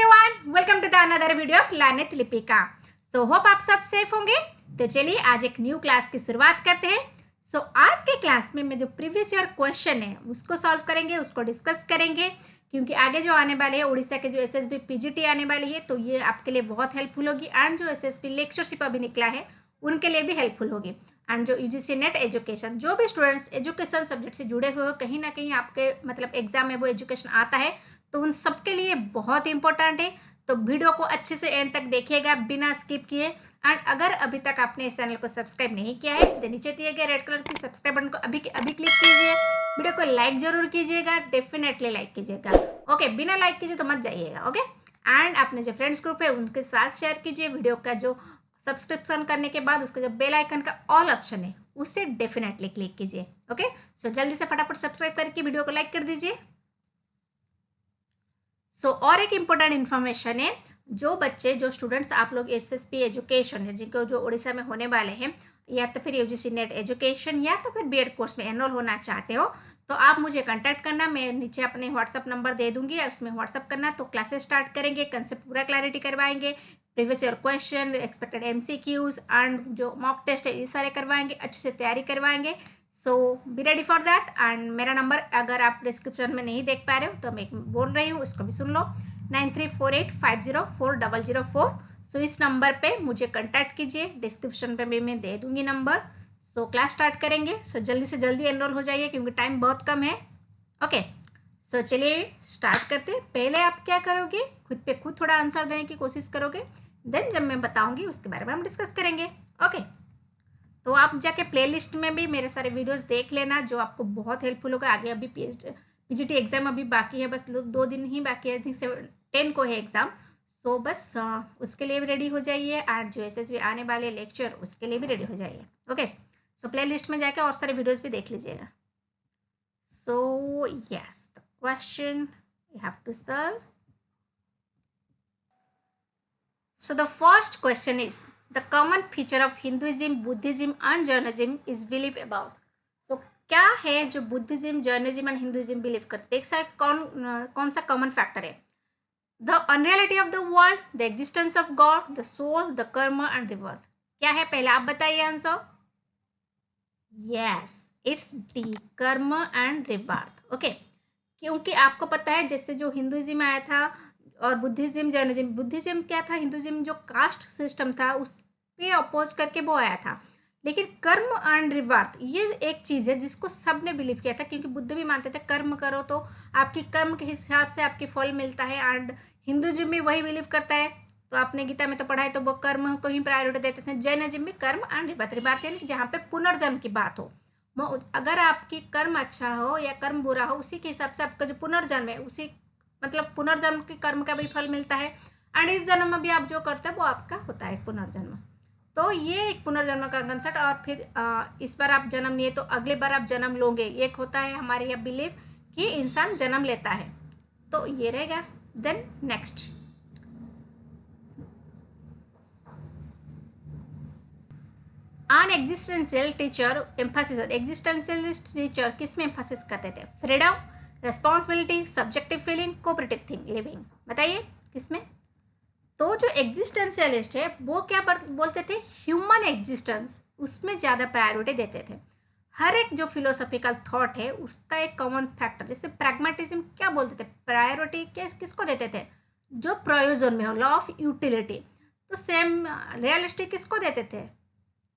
Everyone, welcome to the another video of Lanit Lipika. So hope आप सब safe होंगे। तो चलिए आज एक न्यू क्लास की शुरुआत करते हैं। सो आज के क्लास में मैं जो प्रीवियस ईयर क्वेश्चन है उसको सॉल्व करेंगे, उसको डिस्कस करेंगे, क्योंकि आगे जो आने वाले हैं उड़ीसा के जो एसएसबी पीजीटी आने वाली है तो ये आपके लिए बहुत हेल्पफुल होगी। एंड जो एसएसबी लेक्चरशिप अभी निकला है उनके लिए भी हेल्पफुल होगी। एंड जो यूजीसी नेट एजुकेशन, जो भी स्टूडेंट्स एजुकेशन सब्जेक्ट से जुड़े हुए हो, कहीं ना कहीं आपके मतलब एग्जाम में वो एजुकेशन आता है तो उन सबके लिए बहुत इंपॉर्टेंट है। तो वीडियो को अच्छे से एंड तक देखिएगा बिना स्किप किए। एंड अगर अभी तक आपने इस चैनल को सब्सक्राइब नहीं किया है तो नीचे दिए गए रेड कलर की सब्सक्राइब बटन को अभी अभी क्लिक कीजिए। वीडियो को लाइक जरूर कीजिएगा, डेफिनेटली लाइक कीजिएगा। ओके, बिना लाइक कीजिए तो मत जाइएगा। ओके, एंड अपने जो फ्रेंड्स ग्रुप है उनके साथ शेयर कीजिए। वीडियो का जो सब्सक्रिप्शन करने के बाद उसका जो बेल आइकन का ऑल ऑप्शन है उससे डेफिनेटली क्लिक कीजिए। ओके, सो जल्दी से फटाफट सब्सक्राइब करके वीडियो को लाइक कर दीजिए। और एक इम्पोर्टेंट इन्फॉर्मेशन है, जो बच्चे जो स्टूडेंट्स आप लोग एसएसबी एजुकेशन है जिनको जो उड़ीसा में होने वाले हैं, या तो फिर यूजीसी नेट एजुकेशन या तो फिर बीएड कोर्स में एनरोल होना चाहते हो तो आप मुझे कांटेक्ट करना। मैं नीचे अपने व्हाट्सअप नंबर दे दूंगी, उसमें व्हाट्सअप करना। तो क्लासेस स्टार्ट करेंगे, कंसेप्ट पूरा क्लैरिटी करवाएंगे, previous year question, expected MCQs and जो मॉक टेस्ट है ये सारे करवाएंगे, अच्छे से तैयारी करवाएंगे। So be ready for that. And मेरा नंबर अगर आप डिस्क्रिप्शन में नहीं देख पा रहे हो तो मैं बोल रही हूँ, उसको भी सुन लो, 9348504004। सो इस नंबर पे मुझे कांटेक्ट कीजिए, डिस्क्रिप्शन पे भी मैं दे दूंगी नंबर। सो क्लास स्टार्ट करेंगे। सो जल्दी से जल्दी एनरोल हो जाइए क्योंकि टाइम बहुत कम है। ओके, सो चलिए स्टार्ट करते हैं। पहले आप क्या करोगे, खुद पे खुद थोड़ा आंसर देने की कोशिश करोगे, देन जब मैं बताऊंगी उसके बारे में हम डिस्कस करेंगे। ओके, तो आप जाके प्लेलिस्ट में भी मेरे सारे वीडियोस देख लेना जो आपको बहुत हेल्पफुल होगा आगे। अभी पीजीटी एग्जाम अभी बाकी है, बस 2 दिन ही बाकी है, 10 को है एग्जाम। सो बस उसके लिए भी रेडी हो जाइए, और जो एसएसबी आने वाले लेक्चर उसके लिए भी रेडी हो जाइए। ओके, सो प्लेलिस्ट में जाके और सारे वीडियोस भी देख लीजिएगा। So yes, the question you have to solve. So the first question is the common feature of Hinduism, Buddhism and Jainism is belief about। तो क्या है जो Buddhism, Jainism and Hinduism believe करते हैं, कौन सा कॉमन फैक्टर है? The unreality of the world, the existence of god, the soul, the karma and rebirth. क्या है पहले आप बताइए answer. Yes, it's D, karma and rebirth. Okay, क्योंकि आपको पता है जैसे जो हिंदुइज्म आया था और बुद्धिज्म, जैनिज्म, बुद्धिज्म क्या था, हिंदुइज्म जो कास्ट सिस्टम था उस पे अपोज करके वो आया था। लेकिन कर्म एंड रिवर्थ ये एक चीज़ है जिसको सब ने बिलीव किया था, क्योंकि बुद्ध भी मानते थे कर्म करो तो आपकी कर्म के हिसाब से आपकी फल मिलता है। एंड हिंदुइज्म भी वही बिलीव करता है, तो आपने गीता में तो पढ़ा है, तो वो कर्म को ही प्रायोरिटी देते थे। जैनिज्म भी कर्म एंड रिवर्थ, रिवर्थ यानी जहाँ पे पुनर्जन्म की बात हो, अगर आपकी कर्म अच्छा हो या कर्म बुरा हो उसी के हिसाब से आपका जो पुनर्जन्म है उसी मतलब पुनर्जन्म के कर्म का भी फल मिलता है। एंड इस जन्म में भी आप जो करते हैं वो आपका होता है पुनर्जन्म। तो ये एक पुनर्जन्म का कंसेप्ट। और फिर इस बार आप जन्म लिए तो अगले बार आप जन्म लोगे, एक होता है हमारे यह बिलीव कि इंसान जन्म लेता है, तो ये रहेगा। Then next, on existential teacher emphasis. Existentialist teacher किस में एम्फासिस करते थे? Freedom, responsibility, subjective feeling, cooperative thing living. बताइए किसमें? तो जो एग्जिस्टेंशियलिस्ट है वो क्या बोलते थे? ह्यूमन एग्जिस्टेंस, उसमें ज़्यादा प्रायोरिटी देते थे। हर एक जो फिलोसॉफिकल थॉट है उसका एक कॉमन फैक्टर, जैसे प्रैग्मेटिज्म क्या बोलते थे, प्रायोरिटी किसको देते थे? जो प्रयोजन में हो, लॉ ऑफ यूटिलिटी। तो सेम रियलिस्टिक किसको देते थे?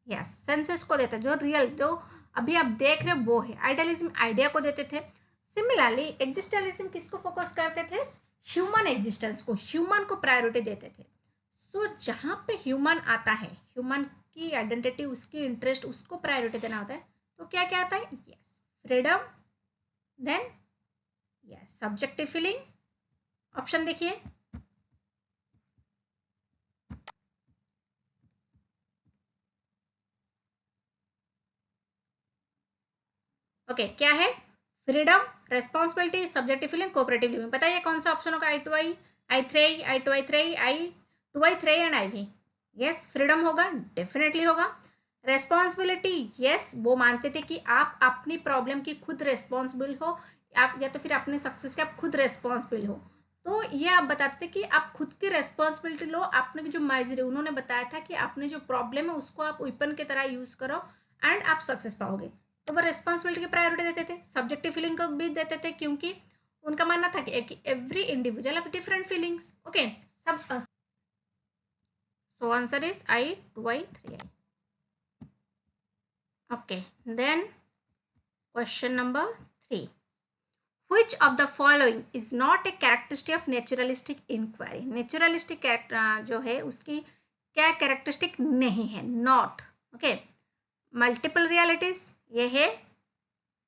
यस, सेंसेस को देते, जो रियल जो अभी आप देख रहे हो वो है। आइडियलिज्म आइडिया को देते थे। सिमिलरली एग्जिस्टेंशियलिज्म किसको फोकस करते थे? ह्यूमन एग्जिस्टेंस को, ह्यूमन को प्रायोरिटी देते थे। सो जहाँ पे ह्यूमन आता है, ह्यूमन की आइडेंटिटी, उसकी इंटरेस्ट, उसको प्रायोरिटी देना होता है। तो क्या क्या आता है? Yes, freedom, then yes subjective feeling. Option देखिए, ओके क्या है? Freedom, responsibility, subjective feeling, cooperative living. बताइए कौन सा ऑप्शन होगा? I2I, I3, I2I3, I2I3 and IV। Yes, freedom होगा, डेफिनेटली होगा। रेस्पॉन्सिबिलिटी, यस, वो मानते थे कि आप अपनी प्रॉब्लम की खुद रेस्पॉन्सिबल हो, आप या तो फिर अपने सक्सेस के आप खुद रेस्पॉन्सिबल हो। तो ये आप बताते थे कि आप खुद की रेस्पॉन्सिबिलिटी लो, आपने जो माइजरी उन्होंने बताया था कि आपने जो प्रॉब्लम है उसको आप वेपन की तरह यूज करो एंड आप सक्सेस पाओगे। तो वो रेस्पॉन्सिबिलिटी की प्रायोरिटी देते थे, सब्जेक्टिव फीलिंग को भी देते थे, क्योंकि उनका मानना था कि every individual have different feelings. Okay, सब so answer is I 2I 3I। Okay, then question number 3, which of the following is not a characteristic of naturalistic inquiry? naturalistic जो है उसकी क्या कैरेक्टरिस्टिक नहीं है, नॉट। ओके, मल्टीपल रियलिटीज ये है,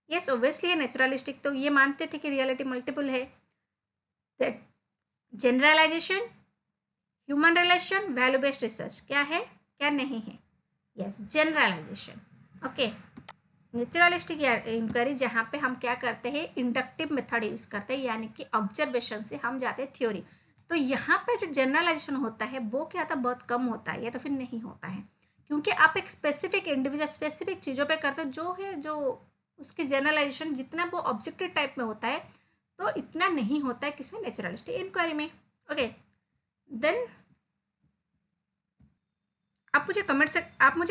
yes obviously है नेचुरलिस्टिक, तो ये मानते थे कि रियलिटी मल्टीपल है। Generalisation, human relation, value based research, क्या है क्या नहीं है, yes generalisation. Okay, naturalistic inquiry जहाँ पे हम क्या करते हैं, इंडक्टिव मेथड यूज करते हैं, यानी कि ऑब्जर्वेशन से हम जाते हैं थ्योरी। तो यहाँ पे जो जनरलाइजेशन होता है वो क्या होता है, बहुत कम होता है या तो फिर नहीं होता है, क्योंकि आप एक स्पेसिफिक इंडिविजुअल स्पेसिफिक चीज़ों पे करते हो, जो है जो उसकी जनरलाइजेशन जितना वो ऑब्जेक्टिव टाइप में होता है, तो इतना नहीं होता है किसमें, नेचुरलिस्टिक इंक्वायरी में। ओके, देन आप मुझे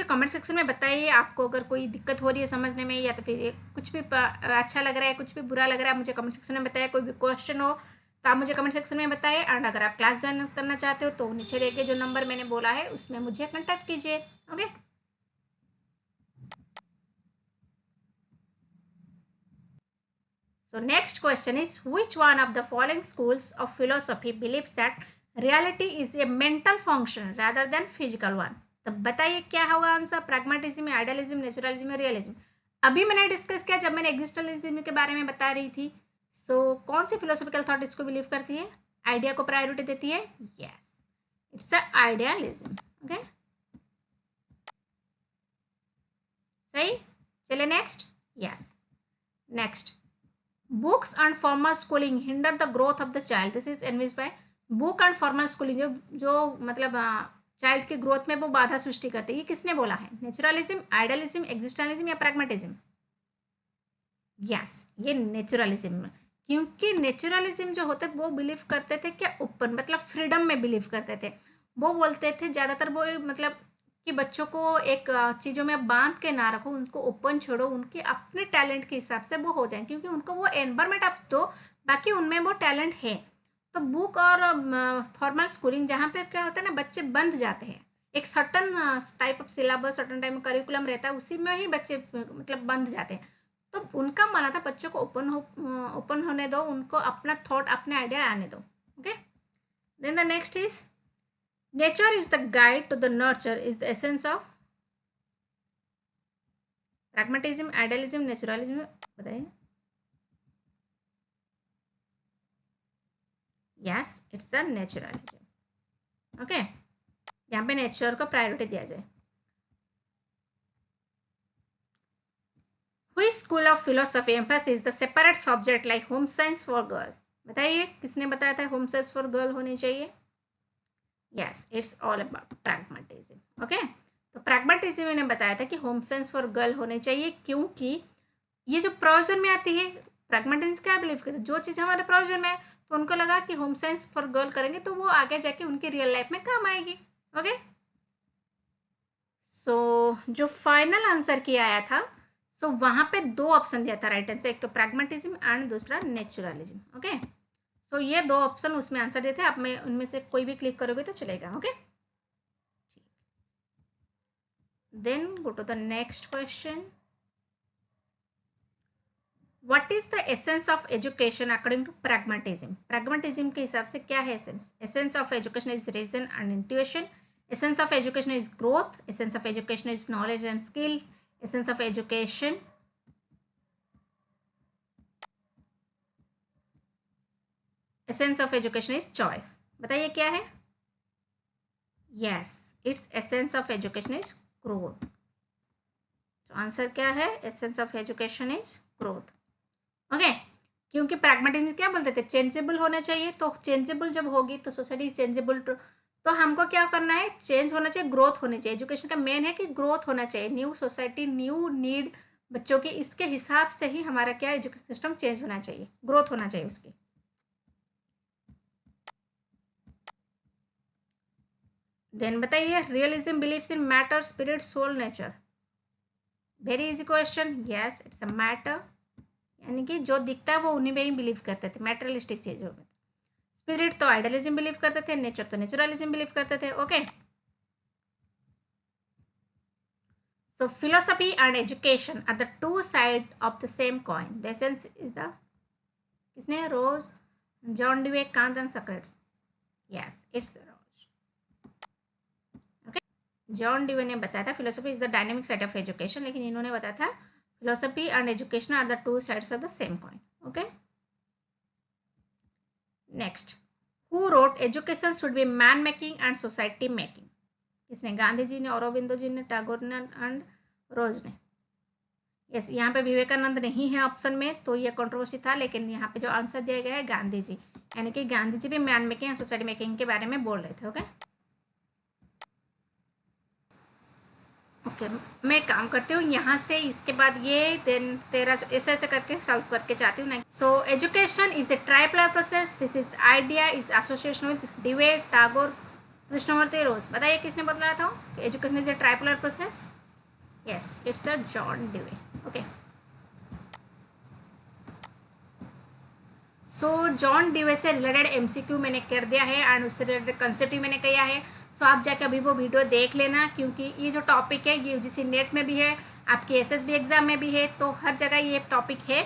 कमेंट सेक्शन में बताइए आपको अगर कोई दिक्कत हो रही है समझने में, या तो फिर ये कुछ भी अच्छा लग रहा है, कुछ भी बुरा लग रहा है, मुझे कमेंट सेक्शन में बताइए। कोई भी क्वेश्चन हो तो आप मुझे कमेंट सेक्शन में बताइए, एंड अगर आप क्लास ज्वाइन करना चाहते हो तो नीचे देखिए जो नंबर मैंने बोला है उसमें मुझे कॉन्टैक्ट कीजिए। Okay, so next question is, which one of the following schools of philosophy believes that reality is a mental function rather than physical one? तो बताइए क्या होगा answer, pragmatism, idealism, naturalism, realism. अभी मैंने डिस्कस किया जब मैंने एग्जिस्टेंशियलिज्म के बारे में बता रही थी। कौन सी फिलोसॉफिकल थॉट इसको बिलीव करती है, आइडिया को प्रायोरिटी देती है, yes it's a idealism. Okay, सही, चलिए next. Yes, next, books and formal schooling hinder the growth of the child, this is एनविच बाय। बुक एंड फॉर्मल स्कूलिंग जो जो मतलब चाइल्ड की ग्रोथ में वो बाधा सृष्टि करती है, ये किसने बोला है, नेचुरलिज्म, आइडियलिज्म, एग्जिस्टेंशियलिज्म या प्रैग्मेटिज्म? यस, ये नेचुरलिज्म, क्योंकि नेचुरलिज्म जो होते वो बिलीव करते थे क्या, ओपन मतलब फ्रीडम में बिलीव करते थे। वो बोलते थे ज़्यादातर वो मतलब कि बच्चों को एक चीज़ों में बांध के ना रखो, उनको ओपन छोड़ो, उनके अपने टैलेंट के हिसाब से वो हो जाए, क्योंकि उनको वो एनवायरमेंट आप दो, बाकी उनमें वो टैलेंट है। तो बुक और फॉर्मल स्कूलिंग जहाँ पे क्या होता है ना, बच्चे बंध जाते हैं, एक certain type of syllabus, certain type of curriculum रहता है, उसी में ही बच्चे मतलब बंध जाते हैं। तो उनका माना था बच्चों को ओपन होने दो, उनको अपना थॉट अपने आइडिया आने दो। Okay, then the next is, nature is the guide to the nurture is the essence of pragmatism, idealism, naturalism, बताइए। Yes, it's a naturalism. Okay, यहाँ पे नेचर को प्रायोरिटी दिया जाए। Which school of philosophy emphasizes the separate subject like home science for girl? बताइए किसने बताया था होम साइंस फॉर गर्ल होनी चाहिए? Yes, it's all about pragmatism. Okay, तो प्रैग्मेटिज्म ने बताया था कि होम साइंस फॉर गर्ल होने चाहिए, क्योंकि ये जो प्रोविजन में आती है, प्रैग्मेटिज्म क्या बिलीव करते हैं, जो चीज़ हमारे प्रोविजन में है तो उनको लगा कि होम साइंस फॉर गर्ल करेंगे तो वो आगे जाके उनकी रियल लाइफ में काम आएगी। ओके, जो फाइनल आंसर किया आया था, वहाँ पे दो ऑप्शन दिया था राइट आंसर, एक तो प्रैग्मेटिज्म एंड दूसरा नेचुरलिज्म। ओके, ये दो ऑप्शन उसमें आंसर देते हैं, आप में उनमें से कोई भी क्लिक करोगे तो चलेगा। Okay, then go to the next question, what is the essence of education according to pragmatism? Pragmatism के हिसाब से क्या है essence? Essence of education is reason and intuition, essence of education is growth, essence of education is knowledge and skill, essence of education is choice। बताइए क्या है? yes, its essence of education is growth। तो answer क्या है? essence of education is growth। Okay, क्योंकि pragmatism क्या बोलते थे, चेंजेबल होना चाहिए, तो चेंजेबल जब होगी तो सोसाइटी चेंजेबल, तो हमको क्या करना है, चेंज होना चाहिए, ग्रोथ होनी चाहिए। एजुकेशन का मेन है कि ग्रोथ होना चाहिए, न्यू सोसाइटी, न्यू नीड बच्चों की, इसके हिसाब से ही हमारा क्या एजुकेशन सिस्टम चेंज होना चाहिए, ग्रोथ होना चाहिए उसकी। देन बताइए, realism believes in matter, spirit, soul, nature. Very easy question. Yes, it's a matter, यानी कि जो दिखता है वो उन्हीं में ही बिलीव करते थे, मैटरलिस्टिक चीजों में। स्पिरिट तो आइडियलिज्म बिलीव करते थे, नेचर तो नेचुरलिज्म बिलीव करते थे। Okay, so philosophy and education are the two side of the same coin. The essence is the, किसने, Rousseau, John Dewey, Kant and Socrates. Yes, it's Rousseau. Okay, John Dewey ने बताया था philosophy is the dynamic side of education, लेकिन इन्होंने बताया था philosophy and education are the two sides of the same coin. Okay, next, who wrote education should be man making and society making. किसने, गांधी जी ने, औरोबिंदो जी ने, टैगोर ने एंड रोज ने। Yes, यहाँ पे विवेकानंद नहीं है ऑप्शन में, तो ये कंट्रोवर्सी था, लेकिन यहाँ पे जो आंसर दिया गया है गांधी जी, यानी कि गांधी जी भी man making and society making के बारे में बोल रहे थे। ओके ओके, मैं काम करती हूँ यहाँ से, इसके बाद ये देन 13 ऐसे ऐसे करके सॉल्व करके चाहती हूँ। So education is a tripolar process, this is idea is association with Dewey, Tagore, Krishnamurti, Rousseau. बताइए किसने बताया था education is a tripolar process. Yes, it's a John Dewey. Okay, so John Dewey से रिलेटेड एमसीक्यू मैंने कर दिया है एंड उससे रिलेटेड कंसेप्ट भी मैंने किया है। सो आप जाके अभी वो वीडियो देख लेना, क्योंकि ये जो टॉपिक है ये यूजीसी नेट में भी है, आपके एसएसबी एग्जाम में भी है, तो हर जगह ये टॉपिक है।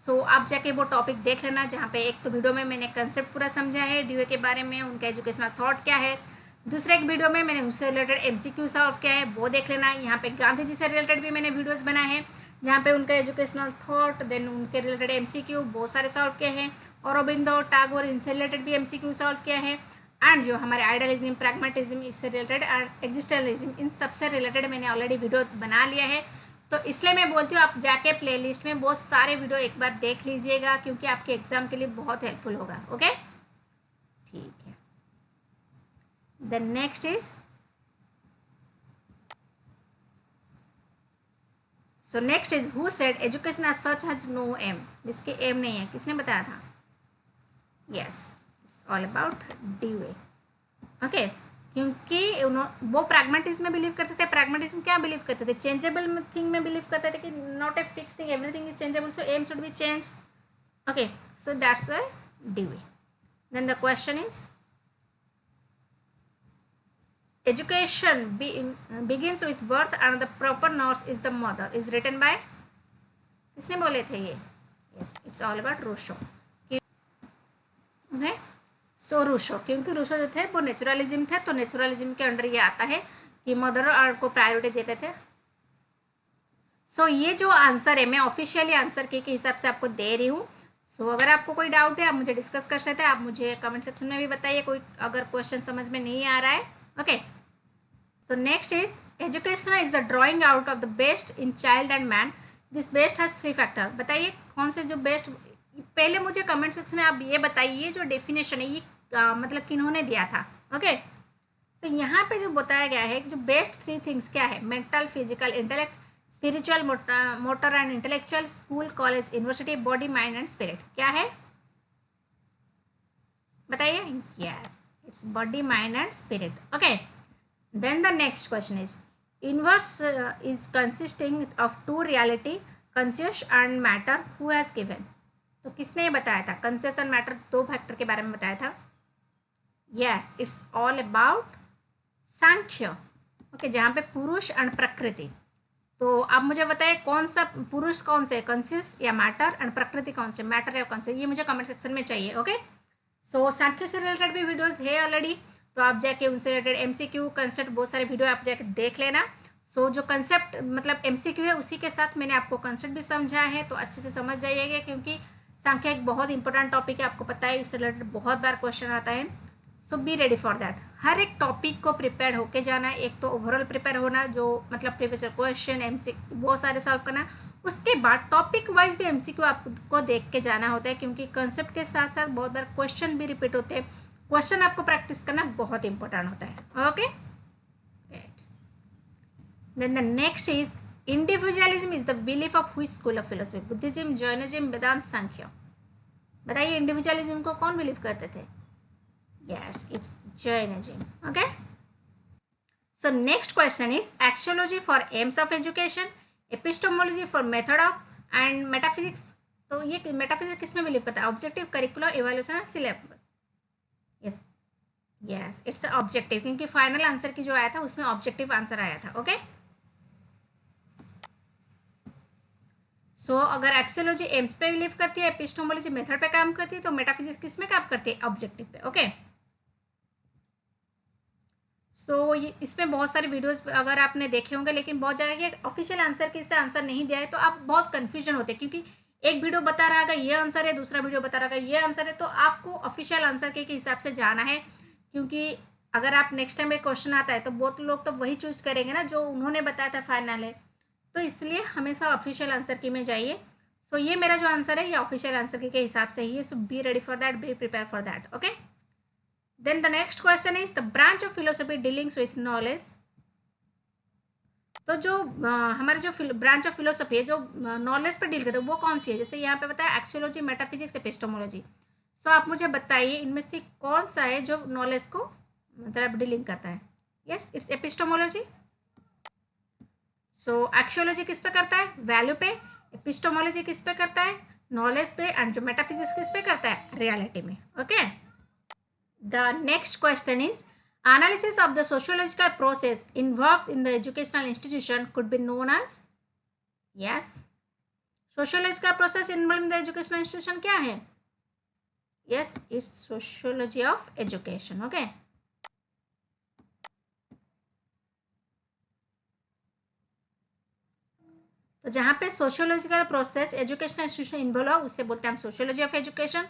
सो आप जाके वो टॉपिक देख लेना, जहाँ पे एक तो वीडियो में मैंने कंसेप्ट पूरा समझा है डिवे के बारे में, उनका एजुकेशनल थॉट क्या है, दूसरे एक वीडियो में मैंने उससे रिलेटेड एमसीक्यू सॉल्व किया है, वो देख लेना। यहाँ पे गांधी जी से रिलेटेड भी मैंने वीडियोज़ बनाए हैं, जहाँ पे उनका एजुकेशनल थॉट देन उनके रिलेटेड एमसीक्यू बहुत सारे सॉल्व किए हैं, औरोबिंदो, टैगोर, इनसे रिलेटेड भी एमसीक्यू सॉल्व किया है, एंड जो हमारे आइडियलिज्म, प्रैग्मेटिज्म, इससे रिलेटेड एंड एग्जिस्टेंशलिज्म, इन सबसे रिलेटेड मैंने ऑलरेडी वीडियो बना लिया है। तो इसलिए मैं बोलती हूँ आप जाके प्लेलिस्ट में बहुत सारे वीडियो एक बार देख लीजिएगा, क्योंकि आपके एग्जाम के लिए बहुत हेल्पफुल होगा। ओके, ठीक है। The next is, so next is who said education as such has no aim. जिसके एम नहीं है, किसने बताया था? Yes, it's all about Dewey. Okay, क्योंकि वो प्रैग्मेटिज्म में बिलीव करते थे। प्रैग्मेटिज्म क्या बिलीव करते थे? चेंजेबल थिंग में बिलीव करते थे कि not a fix thing, everything is changeable, so aim should be change. Okay, so that's why Dewey. Then the question is, education begins with birth and the proper nurse is the mother is written by, किसने बोले थे ये? yes, it's all about Rousseau. Okay, so Rousseau, क्योंकि Rousseau जो थे वो naturalism थे, तो नेचुरलिज्म के अंडर ये आता है कि मदर और को प्रायोरिटी देते थे। सो ये जो आंसर है मैं ऑफिशियली आंसर के हिसाब से आपको दे रही हूँ। सो अगर आपको कोई डाउट है आप मुझे डिस्कस कर सकते हैं, आप मुझे कमेंट सेक्शन में भी बताइए कोई अगर क्वेश्चन समझ में नहीं आ रहा है। Okay, so next is education is the drawing out of the best in child and man. This best has 3 factor। बताइए कौन से जो बेस्ट, पहले मुझे कमेंट सेक्शन में आप ये बताइए जो डेफिनेशन है ये मतलब किन्होंने दिया था। ओके, तो यहाँ पे जो बताया गया है जो बेस्ट 3 थिंग्स क्या है? Mental, physical, intellect, spiritual, motor and intellectual, school, college, university, body, mind and spirit. क्या है बताइए? Yes, its body, mind and spirit. Okay, then the next question is, universe is consisting of 2 reality, conscious and matter, who has given। तो किसने बताया था? conscious and matter 2 factor के बारे में बताया था। yes, it's all about Sankhya. Okay, जहाँ पे पुरुष एंड प्रकृति। तो आप मुझे बताइए कौन सा पुरुष कौन से, कॉन्शियस या मैटर, एंड प्रकृति कौन से, मैटर या कौन से? ये मुझे कमेंट सेक्शन में चाहिए। ओके, सो सांख्य से रिलेटेड भी वीडियोस है ऑलरेडी, तो आप जाके उनसे रिलेटेड एमसीक्यू, कंसेप्ट बहुत सारे वीडियो आप जाके देख लेना। सो जो कंसेप्ट मतलब एमसीक्यू है उसी के साथ मैंने आपको कंसेप्ट भी समझा है, तो अच्छे से समझ जाइएगा, क्योंकि संख्या एक बहुत इंपॉर्टेंट टॉपिक है, आपको पता है इससे रिलेटेड बहुत बार क्वेश्चन आता है। So be ready for that. हर एक टॉपिक को प्रिपेयर होके जाना, एक तो ओवरऑल प्रिपेयर होना जो मतलब प्रीवियस क्वेश्चन एमसीक्यू बहुत सारे सॉल्व करना, उसके बाद टॉपिक वाइज भी एमसीक्यू आपको देख के जाना होता है, क्योंकि कंसेप्ट के साथ साथ बहुत बार क्वेश्चन भी रिपीट होते हैं। क्वेश्चन आपको प्रैक्टिस करना बहुत इंपॉर्टेंट होता है। Okay, then the next is individualism is the belief of which school of philosophy? Buddhism, Jainism, Vedanta, Sankhya. बताइए इंडिविजुअलिज्म को कौन बिलीव करते थे? Yes, it's Jainism. Okay, So next question is axiology for aims of education, epistemology for method of, and metaphysics. तो ये metaphysics किस में believe करता है? Objective, curricular, evaluation and syllabus. Yes yes, it's objective, क्योंकि final answer की जो आया था उसमें ऑब्जेक्टिव आंसर आया था. ओके, सो अगर एक्सियोलॉजी एम्स पे बिलीव करती है, एपिस्टेमोलॉजी मेथड पे काम करती है, तो मेटाफिजिक्स किस में काम करती है? ऑब्जेक्टिव पे. ओके, सो ये इसमें बहुत सारे वीडियोस अगर आपने देखे होंगे, लेकिन बहुत जगह ये ऑफिशियल आंसर के से आंसर नहीं दिया है, तो आप बहुत कन्फ्यूजन होते हैं, क्योंकि एक वीडियो बता रहा है ये आंसर है, दूसरा वीडियो बता रहा है ये आंसर है. तो आपको ऑफिशियल आंसर के हिसाब से जाना है, क्योंकि अगर आप नेक्स्ट टाइम एक क्वेश्चन आता है तो बहुत लोग तो वही चूज करेंगे ना जो उन्होंने बताया था फाइनल है. तो इसलिए हमेशा ऑफिशियल आंसर की में जाइए. सो ये मेरा जो आंसर है ये ऑफिशियल आंसर के हिसाब से ही है. So be ready for that, be prepare for that. Okay, then the next question is the branch of philosophy dealings with knowledge. तो जो हमारे जो ब्रांच ऑफ फिलोसफी है जो नॉलेज पर डील करते हैं वो कौन सी है? जैसे यहाँ पे बताया एक्सियोलॉजी, मेटाफिजिक्स, एपिस्टेमोलॉजी. सो आप मुझे बताइए इनमें से कौन सा है जो नॉलेज को मतलब डीलिंग करता है? Yes, it's epistemology. So axiology किस पे करता है? वैल्यू पे. एपिस्टेमोलॉजी किस पे करता है? नॉलेज पे. एंड जो मेटाफिजिक्स किस पे करता है? रियलिटी में. Okay, the next question is analysis of the sociological process involved in the educational institution could be known as. yes, sociological process involved in the educational institution क्या है? yes, it's sociology of education. okay, तो जहाँ पे sociological process educational institution involve हो उसे बोलते हैं हम सोशियोलॉजी ऑफ एजुकेशन.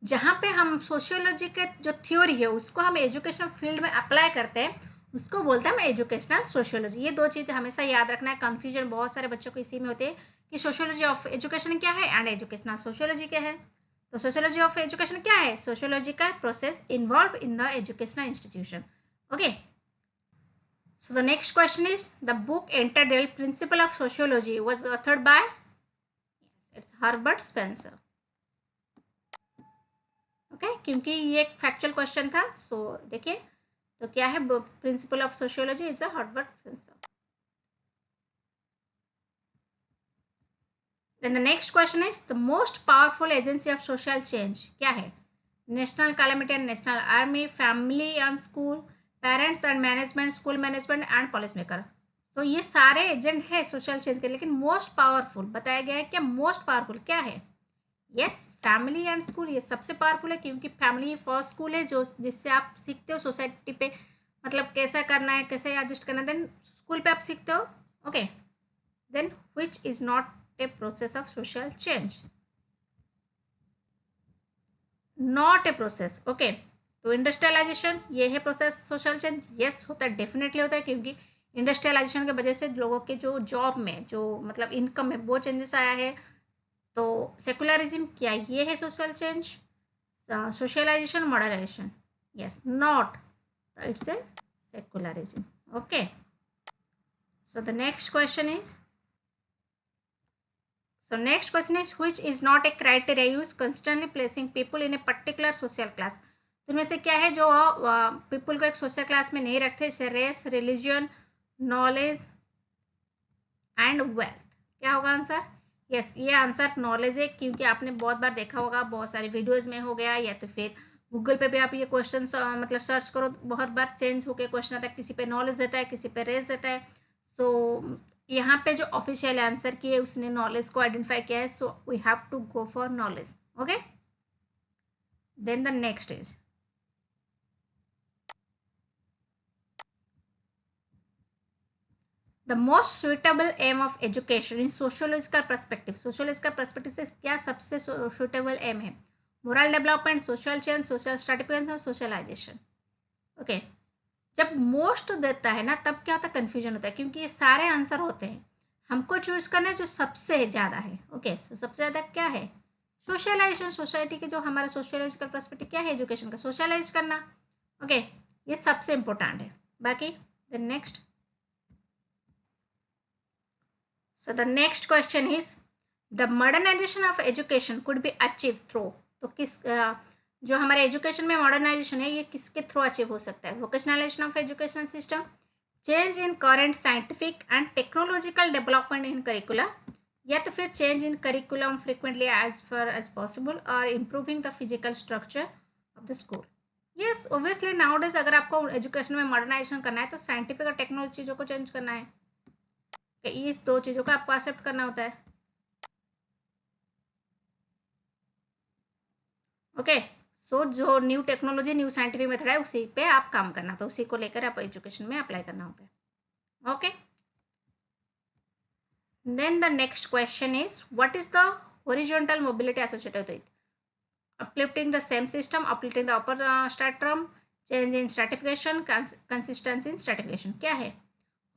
जहाँ पे हम सोशियोलॉजी के जो थ्योरी है उसको हम एजुकेशनल फील्ड में अप्लाई करते हैं उसको बोलते हैं हम एजुकेशनल सोशियोलॉजी. ये दो चीज़ हमेशा याद रखना है. कन्फ्यूजन बहुत सारे बच्चों को इसी में होते हैं कि सोशियोलॉजी ऑफ एजुकेशन क्या है एंड एजुकेशनल सोशियोलॉजी क्या है. तो सोशियोलॉजी ऑफ एजुकेशन क्या है? सोशियोलॉजी का process involve in the educational institution. Okay, so the next question is the book entitled Principle of Sociology was authored by. yes, it's Herbert Spencer. Okay, क्योंकि ये एक factual question था. सो देखिए तो क्या है principle of sociology? Is a Herbert Spencer. Then the next question is the most powerful agency of social change क्या है? National calamity and national army, family and school, parents and management, school management and policy maker. तो ये सारे agent है social change के, लेकिन most powerful बताया गया है. क्या मोस्ट पावरफुल क्या है? Yes, family and school. ये सबसे पावरफुल है क्योंकि फैमिली फर्स्ट स्कूल है जो जिससे आप सीखते हो सोसाइटी पे मतलब कैसा करना है, कैसे एडजस्ट करना है. देन स्कूल पे आप सीखते हो. Okay, then which is not a process of social change? Not a process. Okay, तो इंडस्ट्रियलाइजेशन ये है प्रोसेस सोशल चेंज. यस होता है, डेफिनेटली होता है, क्योंकि इंडस्ट्रियलाइजेशन की वजह से लोगों के जो जॉब में जो मतलब इनकम में वो चेंजेस आया है. तो सेकुलरिज्म क्या ये है social change? Socialisation, modernisation? Yes, not. It's a secularism. Okay, so the next question is which is not a criteria used constantly placing people in a particular social class. तो इनमें से क्या है जो पीपल को एक सोशल क्लास में नहीं रखते? जैसे race, religion, knowledge and wealth. क्या होगा आंसर? यस, ये आंसर नॉलेज है, क्योंकि आपने बहुत बार देखा होगा, बहुत सारे वीडियोस में हो गया या तो फिर गूगल पे भी आप ये क्वेश्चन मतलब सर्च करो, बहुत बार चेंज होकर क्वेश्चन आता है. किसी पे नॉलेज देता है, किसी पे रेस देता है. सो यहाँ पे जो ऑफिशियल आंसर की है उसने नॉलेज को आइडेंटिफाई किया है. So we have to go for knowledge. Okay, then the next is the most suitable aim of education in sociological perspective. Sociological perspective से क्या सबसे सुइटेबल एम है? Moral development, social change, social stratification, socialisation. Okay, जब most देता है ना तब क्या होता है? कन्फ्यूजन होता है, क्योंकि ये सारे आंसर होते हैं. हमको चूज करना है जो सबसे ज़्यादा है. ओके, सो सबसे ज़्यादा क्या है? सोशलाइजेशन. सोसाइटी के जो हमारा सोशियोलॉजिकल पर्सपेक्टिव क्या है एजुकेशन का? सोशलाइज करना. ओके, ये सबसे इम्पोर्टेंट है. बाकी the next, so the next question is the modernization of education could be achieved through. तो किस जो हमारे एजुकेशन में मॉडर्नाइजेशन है ये किसके थ्रू अचीव हो सकता है? Vocationalization of education system, change in current scientific and technological development in curricula, या तो फिर change in curriculum frequently as far as possible, और improving the physical structure of the school. Yes, obviously nowadays अगर आपको education में modernisation करना है तो साइंटिफिक और टेक्नोलॉजी चीज़ों को चेंज करना है, कि इस दो चीज़ों को आपको एक्सेप्ट करना होता है। ओके, सो जो new technology new scientific method है उसी पे आप काम करना, तो उसी को लेकर आप एजुकेशन में अप्लाई करना होता है। Okay, then the next question is, what is the horizontal mobility associated with? Uplifting the same system, uplifting the upper stratum, change in stratification, consistency in stratification। क्या है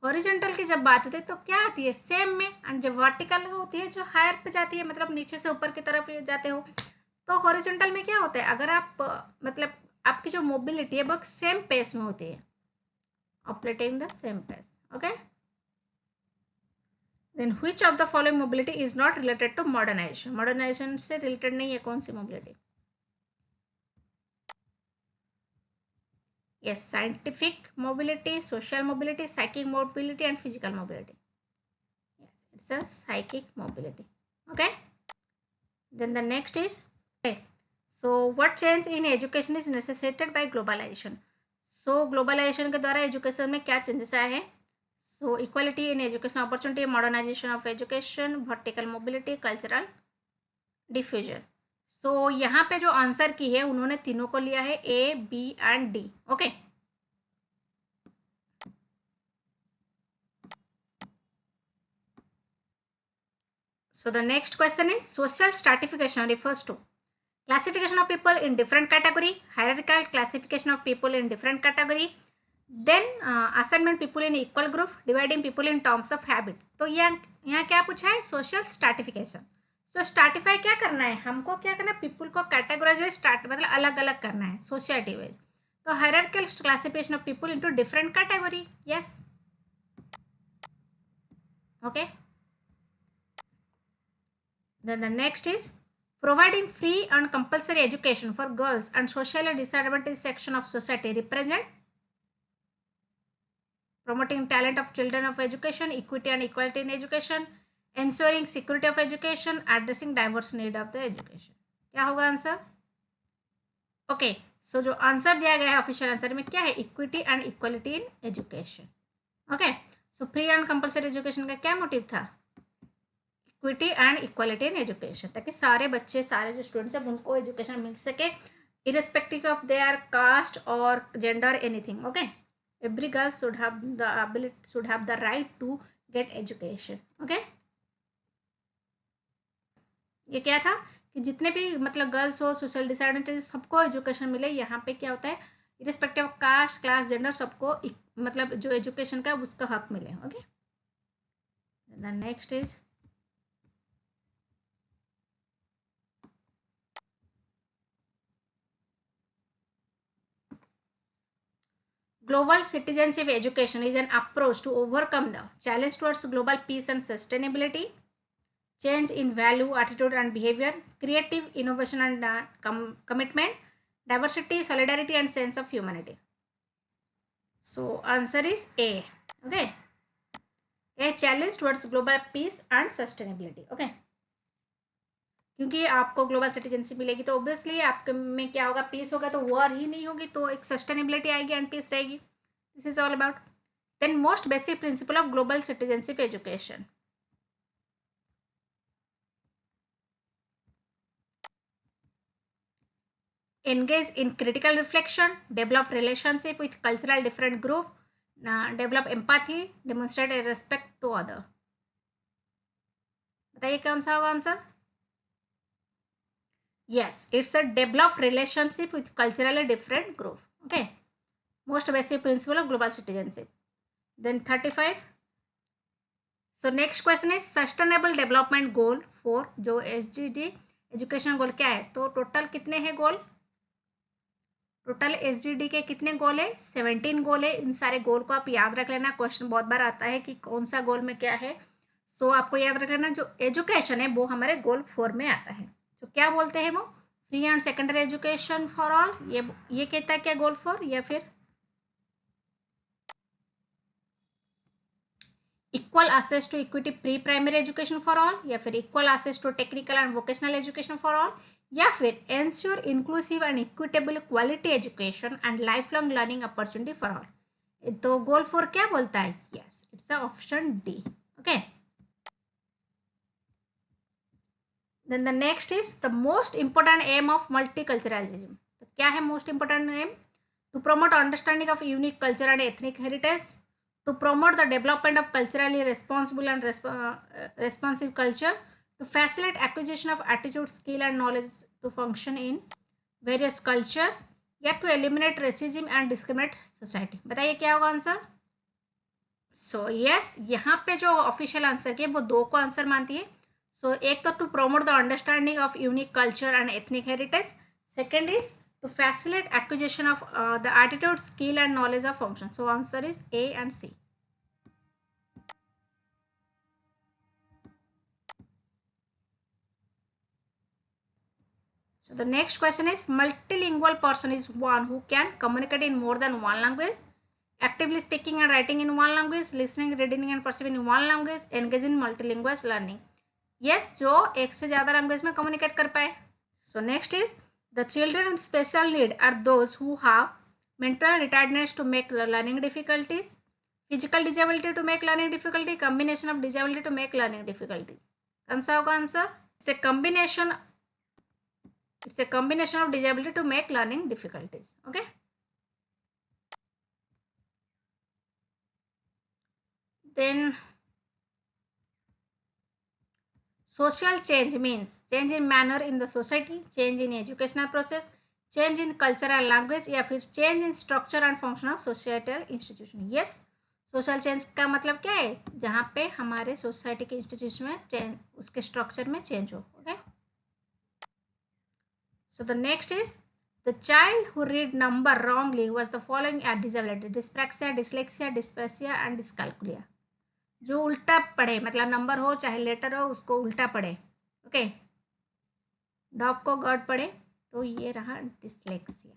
हॉरिजॉन्टल की जब बात होती है तो क्या आती है सेम में, एंड जो वर्टिकल होती है जो हायर पे जाती है, मतलब नीचे से ऊपर की तरफ जाते हो, तो हॉरिजॉन्टल में क्या होता है, अगर आप मतलब आपकी जो मोबिलिटी है वो सेम पेस में होती है, operating the same pace. Okay, then which of the following mobility is not related to modernization? Modernization से रिलेटेड नहीं है कौन सी mobility? Yes, scientific mobility, social mobility, psychic mobility and physical mobility. It's a psychic mobility. Okay, then the next is, okay, so what change in education is necessitated by globalization? So globalization के द्वारा education में क्या changes आए हैं? So equality in education opportunity, modernization of education, vertical mobility, cultural diffusion. So यहाँ पे जो answer की है उन्होंने तीनों को लिया है A, B and D. Okay, so the next question is, social stratification refers to classification of people in different category, hierarchical classification of people in different category, then assignment people in equal group, dividing people in terms of habit। तो यहाँ क्या पूछा है? Social stratification. सो स्ट्रैटिफाई क्या करना है हमको, क्या करना है, पीपल को कैटेगराइज वाइज स्टार्ट मतलब अलग अलग करना है सोसाइटी वाइज। तो hierarchical classification of people into different category. Yes, okay, then the next is, providing free and compulsory education for girls and socially disadvantaged section of society represent promoting talent of children of education, equity and equality in education, ensuring security of education, addressing diverse need of the education। क्या होगा answer? Okay, सो जो answer दिया गया है official answer में क्या है? Equity and equality in education. Okay, so free and compulsory education का क्या मोटिव था? Equity and equality in education, ताकि सारे बच्चे, सारे जो स्टूडेंट्स हैं उनको एजुकेशन मिल सके, irrespective of their caste or gender, anything। okay, every girl should have the ability, should have the right to get education। okay, ये क्या था कि जितने भी मतलब गर्ल्स हो, सोशल डिसएडवांटेज, सबको एजुकेशन मिले। यहाँ पे क्या होता है, irrespective of caste, class, gender, सबको मतलब जो एजुकेशन का उसका हक मिले। Okay, the next is, global citizenship education is an approach to overcome the challenge towards global peace and sustainability, change in value, attitude and behavior, creative innovation and commitment, diversity, solidarity and sense of humanity। So answer is A। okay, a challenge towards global peace and sustainability। okay, क्योंकि आपको global citizenship मिलेगी तो obviously आपके में क्या होगा, piece होगा, तो वॉर ही नहीं होगी, तो एक सस्टेनेबिलिटी आएगी एंड पीस रहेगी। This is all about then most basic principle of global citizenship education. engage in critical reflection, develop relationship with cultural different group, develop empathy, demonstrate a respect to other। बताइए कौन सा होगा answer? yes, it's a develop relationship with culturally different group। okay, most basic principle of global citizenship। then 35, so next question is sustainable development goal for जो SDG education गोल क्या है, तो total कितने हैं गोल? टोटल एसडीडी के कितने गोल है? 17 गोल है। इन सारे गोल को आप याद रख लेना, क्वेश्चन बहुत बार आता है कि कौन सा गोल में क्या है। सो आपको याद रख लेना, जो एजुकेशन है वो हमारे गोल 4 में आता है। तो क्या बोलते हैं वो? Free and secondary education for all, ये कहता है क्या गोल 4, या फिर equal access to equity pre primary education for all, या फिर equal access to technical and vocational education for all, या फिर ensure inclusive and equitable quality education and life long learning opportunity for all. तो goal 4 क्या बोलता है? Yes, it's option D. Okay, then the next is the most important aim of multiculturalism. तो क्या है most important aim? To promote understanding of unique culture and ethnic heritage, to promote the development of culturally responsible and responsive culture, to facilitate acquisition of attitude, skill and knowledge to function in various culture, या to eliminate racism and discriminate society। बताइए क्या होगा answer? So yes, यहाँ पे जो official answer है वो 2 को आंसर मानती है। सो एक तो to promote the understanding of unique culture and ethnic heritage, second is to facilitate acquisition of the attitude, skill and knowledge of function. So answer is A and C. So the next question is, multilingual person is one who can communicate in more than one language, actively speaking and writing in one language, listening, reading and perceiving in one language, engage in multilingual learning. Yes, जो एक से ज़्यादा language में communicate कर पाए। So next is, the children with special need are those who have mental retardedness to make learning difficulties, physical disability to make learning difficulty, combination of disability to make learning difficulties। कौन सा होगा answer? It's a combination of disability to make learning difficulties. Okay, then social change means change in manner in the society, change in educational process, change in culture and language, या फिर change in structure and function of societal institution। yes, social change का मतलब क्या है? जहाँ पे हमारे society के इंस्टीट्यूशन में चेंज, उसके स्ट्रक्चर में चेंज हो। Okay, so the next is, the child who read number wrongly was the following are disability: dyspraxia, dyslexia, dyspraxia and dyscalculia। जो उल्टा पढ़े, मतलब नंबर हो चाहे लेटर हो, उसको उल्टा पढ़े। ओके, डॉग को गॉड पढ़े, तो ये रहा डिसलेक्सिया।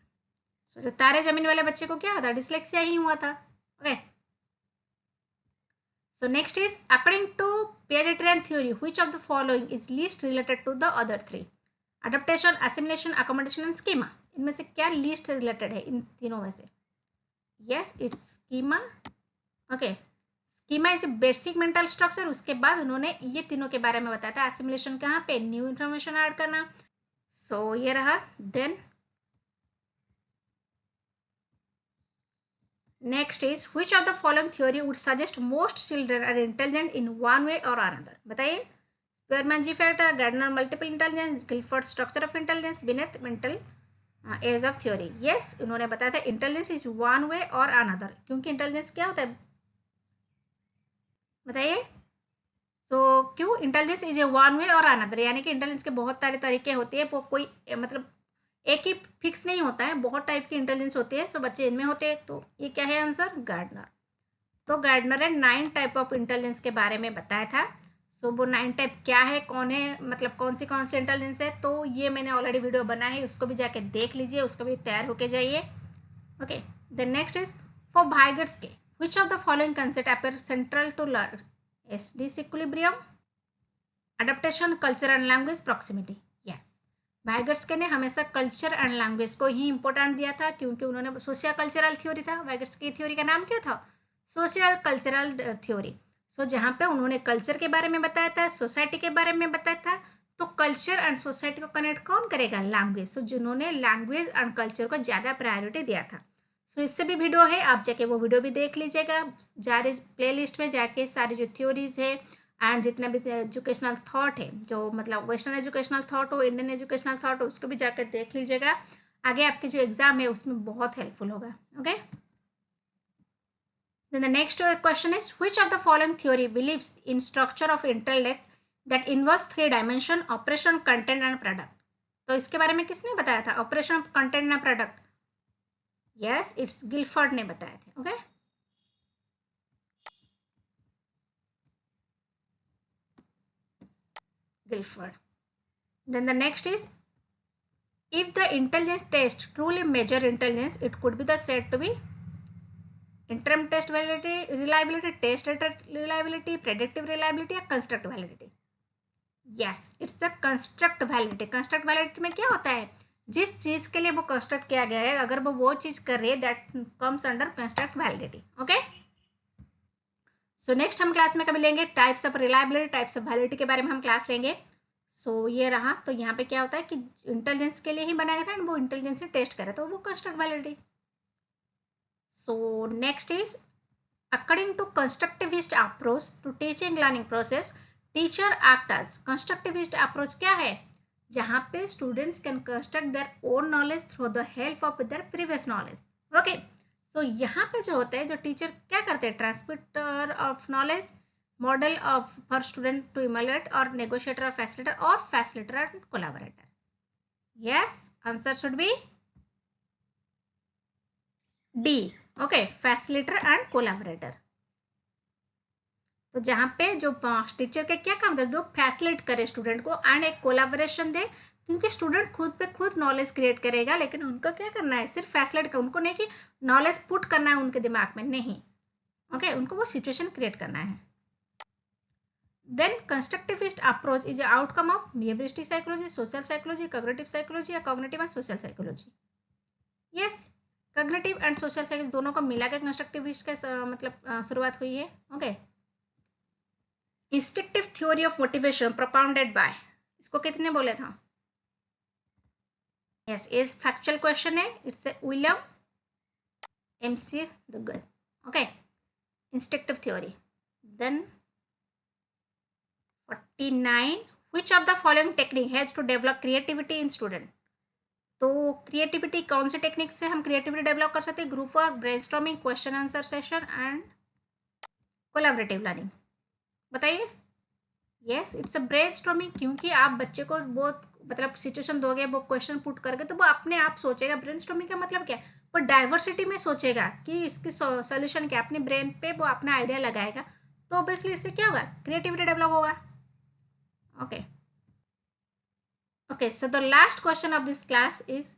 सो जो तारे जमीन वाले बच्चे को क्या होता? डिसलेक्सिया ही हुआ था। Okay, so next is, according to Piagetian theory which of the following is least related to the other 3? Adaptation, assimilation, accommodation and schema. इनमें से क्या लीस्ट रिलेटेड है इन तीनों में से? Yes, it's schema. Okay, schema is basic mental structure. उसके बाद उन्होंने ये तीनों के बारे में बताया था। असिमिलेशन कहाँ पे? न्यू इन्फॉर्मेशन ऐड करना। सो ये रहा। Then next is, which of the following theory would suggest most children are intelligent in one way or another? बताइए। Spearman G factor, Gardner multiple intelligence, Guilford structure of intelligence, Binet mental age of theory. Yes, उन्होंने बताया था intelligence is one way or another. क्योंकि intelligence क्या होता है? बताइए। सो क्यों? Intelligence is a one way or another, यानी कि इंटेलिजेंस के बहुत सारे तरीके होते हैं। वो कोई मतलब एक ही फिक्स नहीं होता है, बहुत टाइप की इंटेलिजेंस होती है। सो बच्चे इनमें होते हैं। तो ये क्या है आंसर? गार्डनर। तो गार्डनर ने 9 टाइप ऑफ इंटेलिजेंस के बारे में बताया था। सो वो 9 टाइप क्या है, कौन है, मतलब कौन सी इंटेलिजेंस है, तो ये मैंने ऑलरेडी वीडियो बना है, उसको भी जाके देख लीजिए, उसको भी तैयार होके जाइए। Okay, the next is, for Vygotsky which of the following concept appear central to learn? Disequilibrium, adaptation, culture and language, proximity. Yes, Vygotsky ने हमेशा कल्चर एंड लैंग्वेज को ही इंपॉर्टेंट दिया था, क्योंकि उन्होंने सोशियो कल्चरल थ्योरी था। वाइगर्स्के की theory का नाम क्या था? Social cultural theory. सो जहाँ पे उन्होंने कल्चर के बारे में बताया था, सोसाइटी के बारे में बताया था। तो कल्चर एंड सोसाइटी को कनेक्ट कौन करेगा? लैंग्वेज। सो जिन्होंने लैंग्वेज एंड कल्चर को ज़्यादा प्रायोरिटी दिया था। सो इससे भी वीडियो है, आप जाके वो वीडियो भी देख लीजिएगा। सारे प्ले लिस्ट में जाके सारी जो थ्योरीज है एंड जितने भी एजुकेशनल थॉट है, जो मतलब वेस्टर्न एजुकेशनल थॉट हो, इंडियन एजुकेशनल थॉट हो, उसको भी जाकर देख लीजिएगा। आगे आपके जो एग्जाम है उसमें बहुत हेल्पफुल होगा। Okay, then the next question is, which of the following theory believes in structure of intellect that involves 3 dimension: operation, content and product? तो इसके बारे में किसने बताया था? Operation, content and product. Yes, it's Guilford ने बताया था। Okay, Guilford. Then the next is, if the intelligence test truly measure intelligence, it could be the said to be interim test validity reliability, test reliability, predictive reliability या construct validity? Yes, it's a construct validity. Construct validity में क्या होता है, जिस चीज़ के लिए वो construct किया गया है अगर वो चीज़ कर रही है that comes under construct validity. Okay, so next हम क्लास में कभी लेंगे types of reliability, types of validity के बारे में हम क्लास लेंगे। सो ये रहा, तो यहाँ पे क्या होता है कि इंटेलिजेंस के लिए ही बनाया गया था एंड वो इंटेलिजेंस से टेस्ट करे तो वो construct validity. So next is according to constructivist approach to teaching learning process, teacher act as constructivist approach क्या है, जहाँ पे students can construct their own knowledge through the help of their previous knowledge. okay, so यहाँ पे जो होता है जो टीचर क्या करते हैं, transmitter of knowledge, model of for student to emulate और नेगोशिएटर और facilitator and collaborator. Yes, answer should be D. Okay, facilitator and collaborator. तो जहाँ पे जो टीचर के क्या काम था, जो फैसिलिटेट करे स्टूडेंट को एंड एक कोलैबोरेशन दे, क्योंकि स्टूडेंट खुद पे खुद नॉलेज क्रिएट करेगा, लेकिन उनको क्या करना है, सिर्फ फैसिलिटेट का, उनको नहीं कि नॉलेज पुट करना है उनके दिमाग में, नहीं. ओके, उनको वो सिचुएशन क्रिएट करना है. Then constructivist approach is outcome of behaviouristic psychology, social psychology, cognitive psychology या cognitive and social psychology. Yes, cognitive and social psychology दोनों को मिला के कंस्ट्रक्टिविस्ट का मतलब शुरुआत हुई है. Okay, instinctive theory of motivation propounded by, इसको कितने बोले था? यस, इज फैक्चुअल क्वेश्चन है, it's William McDougall. Okay, instinctive theory. Then 49, which of the following technique helps to develop creativity in student? तो क्रिएटिविटी कौन से technique से हम क्रिएटिविटी डेवलप कर सकते हैं? Group work, brainstorming, question answer session and collaborative learning. बताइए. Yes, it's a brainstorming, क्योंकि आप बच्चे को बहुत मतलब सिचुएशन दोगे, वो क्वेश्चन पुट करके तो वो अपने आप सोचेगा. ब्रेनस्टॉर्मिंग का मतलब क्या है, वो डाइवर्सिटी में सोचेगा कि इसकी सॉल्यूशन क्या, अपने ब्रेन पे वो अपना आइडिया लगाएगा, तो ऑब्वियसली इससे क्या होगा, क्रिएटिविटी डेवलप होगा. Okay. Okay, so the last question of this class is,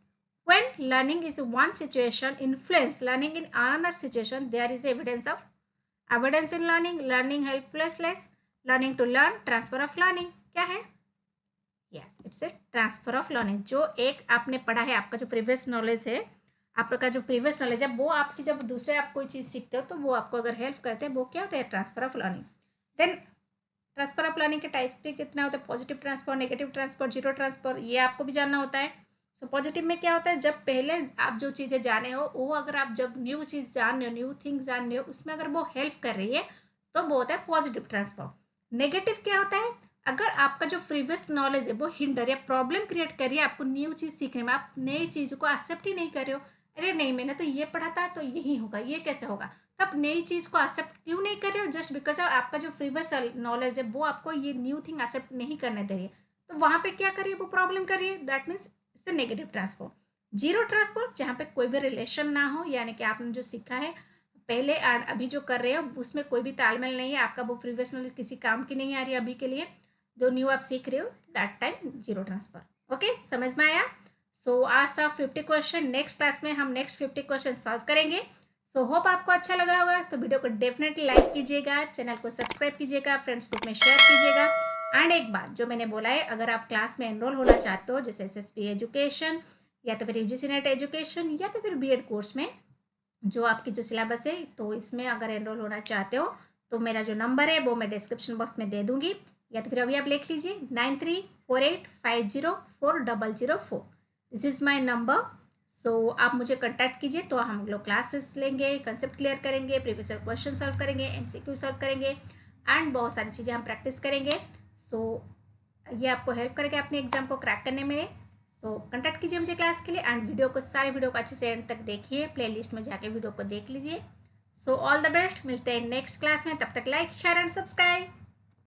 when learning is one situation influence learning in another situation, there is evidence in learning, learning helplessness, learning to learn, transfer of learning. क्या है? Yes, it's a transfer of learning. जो एक आपने पढ़ा है, आपका जो previous knowledge है, आपका जो प्रीवियस नॉलेज है, वो आपकी जब दूसरे आप कोई चीज़ सीखते हो तो वो आपको अगर हेल्प करते हैं, वो क्या होता है, transfer of learning. Then transfer of learning के टाइप भी कितना होता है, positive transfer, negative transfer, zero transfer, ये आपको भी जानना होता है. सो पॉजिटिव में क्या होता है, जब पहले आप जो चीज़ें जाने हो वो अगर आप जब न्यू चीज़ जान रहे हो, न्यू थिंग्स जान रहे हो, उसमें अगर वो हेल्प कर रही है तो वो होता है पॉजिटिव ट्रांसफर. नेगेटिव क्या होता है, अगर आपका जो प्रीवियस नॉलेज है वो हिंडर या प्रॉब्लम क्रिएट कर रही है आपको न्यू चीज़ सीखने में, आप नई चीज़ को एक्सेप्ट ही नहीं कर रहे हो, अरे नहीं मैंने तो ये पढ़ा था तो यही होगा, ये कैसे होगा, तब नई चीज़ को एक्सेप्ट क्यों नहीं कर रहे हो, जस्ट बिकॉज आपका जो प्रीवियस नॉलेज है वो आपको ये न्यू थिंग एक्सेप्ट नहीं करने दे रही है, तो वहाँ पे क्या कर रही है, वो प्रॉब्लम कर रही है, that means it's negative transfer. Zero transfer, जहाँ पे कोई भी रिलेशन ना हो, यानी कि आपने जो सीखा है पहले और अभी जो कर रहे हो उसमें कोई भी तालमेल नहीं है, आपका वो प्रीवियस नॉलेज किसी काम की नहीं आ रही है अभी के लिए, जो न्यू आप सीख रहे हो, that time zero transfer. Okay, समझ में आया? सो आज था 50 क्वेश्चन, नेक्स्ट क्लास में हम नेक्स्ट 50 क्वेश्चन सॉल्व करेंगे. सो होप आपको अच्छा लगा होगा, तो वीडियो को डेफिनेटली लाइक कीजिएगा, चैनल को सब्सक्राइब कीजिएगा, फ्रेंड्स ग्रुप में शेयर कीजिएगा. एंड एक बात जो मैंने बोला है, अगर आप क्लास में एनरोल होना चाहते हो, जैसे SSB एजुकेशन या तो फिर UGC नेट एजुकेशन या तो फिर BEd कोर्स में जो आपकी जो सिलेबस है, तो इसमें अगर एनरोल होना चाहते हो तो मेरा जो नंबर है वो मैं डिस्क्रिप्शन बॉक्स में दे दूंगी, या तो फिर अभी आप लिख लीजिए 9348504004. This is my number. So आप मुझे कांटेक्ट कीजिए, तो हम लोग क्लासेस लेंगे, कंसेप्ट क्लियर करेंगे, प्रीवियस ईयर क्वेश्चन सॉल्व करेंगे, MCQ सॉल्व करेंगे एंड बहुत सारी चीज़ें हम प्रैक्टिस करेंगे. सो ये आपको हेल्प करेगा अपने एग्जाम को क्रैक करने में. सो कांटेक्ट कीजिए मुझे क्लास के लिए एंड सारे वीडियो को अच्छे से एंड तक देखिए, प्लेलिस्ट में जाके वीडियो को देख लीजिए. सो ऑल द बेस्ट, मिलते हैं नेक्स्ट क्लास में, तब तक लाइक शेयर एंड सब्सक्राइब.